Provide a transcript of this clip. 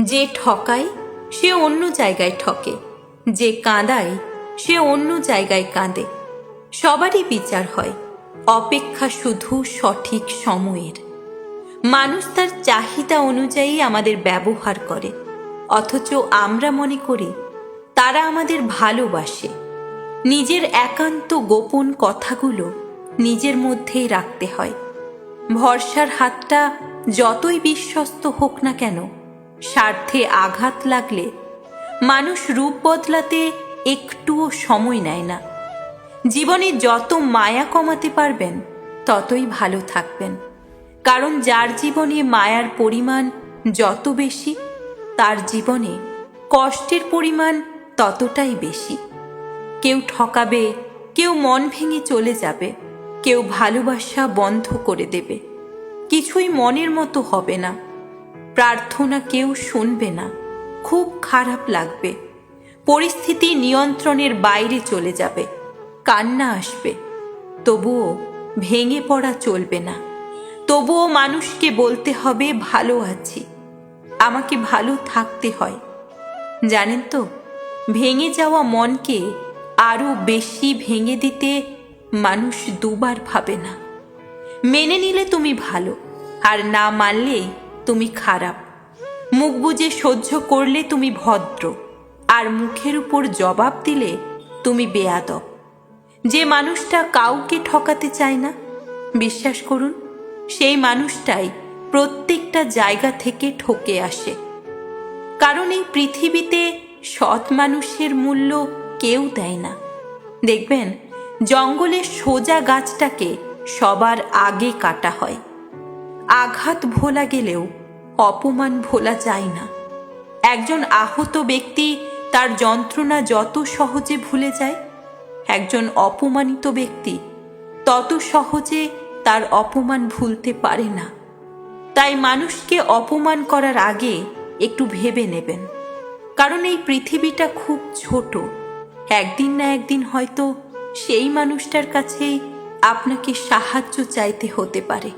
যে ঠকায় সে অন্য জায়গায় ঠকে, যে কাঁদায় সে অন্য জায়গায় কাঁদে। সবারই বিচার হয়, অপেক্ষা শুধু সঠিক সময়ের। মানুষ তার চাহিদা অনুযায়ী আমাদের ব্যবহার করে, অথচ আমরা মনে করি তারা আমাদের ভালোবাসে। নিজের একান্ত গোপন কথাগুলো নিজের মধ্যেই রাখতে হয়। ভরসার হাতটা যতই বিশ্বস্ত হোক না কেন, স্বার্থে আঘাত লাগলে মানুষ রূপ বদলাতে একটুও সময় নেয় না। জীবনে যত মায়া কমাতে পারবেন ততই ভালো থাকবেন, কারণ যার জীবনে মায়ার পরিমাণ যত বেশি, তার জীবনে কষ্টের পরিমাণ ততটাই বেশি। কেউ ঠকাবে, কেউ মন ভেঙে চলে যাবে, কেউ ভালোবাসা বন্ধ করে দেবে। কিছুই মনের মতো হবে না, প্রার্থনা কেউ শুনবে না, খুব খারাপ লাগবে, পরিস্থিতি নিয়ন্ত্রণের বাইরে চলে যাবে, কান্না আসবে। তবুও ভেঙে পড়া চলবে না। তবুও মানুষকে বলতে হবে ভালো আছি, আমাকে ভালো থাকতে হয়। জানেন তো, ভেঙে যাওয়া মনকে আরো বেশি ভেঙে দিতে মানুষ দুবার ভাবে না। মেনে নিলে তুমি ভালো, আর না মানলে তুমি খারাপ। মুখ বুজে সহ্য করলে তুমি ভদ্র, আর মুখের উপর জবাব দিলে তুমি বেয়াদব। যে মানুষটা কাউকে ঠকাতে চায় না, বিশ্বাস করুন, সেই মানুষটাই প্রত্যেকটা জায়গা থেকে ঠকে আসে। কারণ এই পৃথিবীতে সৎ মানুষের মূল্য কেউ দেয় না। দেখবেন, জঙ্গলের সোজা গাছটাকে সবার আগে কাটা হয়। আঘাত ভোলা গেলেও অপমান ভোলা যায় না। একজন আহত ব্যক্তি তার যন্ত্রণা যত সহজে ভুলে যায়, একজন অপমানিত ব্যক্তি তত সহজে তার অপমান ভুলতে পারে না। তাই মানুষকে অপমান করার আগে একটু ভেবে নেবেন, কারণ এই পৃথিবীটা খুব ছোট। একদিন না একদিন হয়তো সেই মানুষটার কাছেই আপনাকে সাহায্য চাইতে হতে পারে।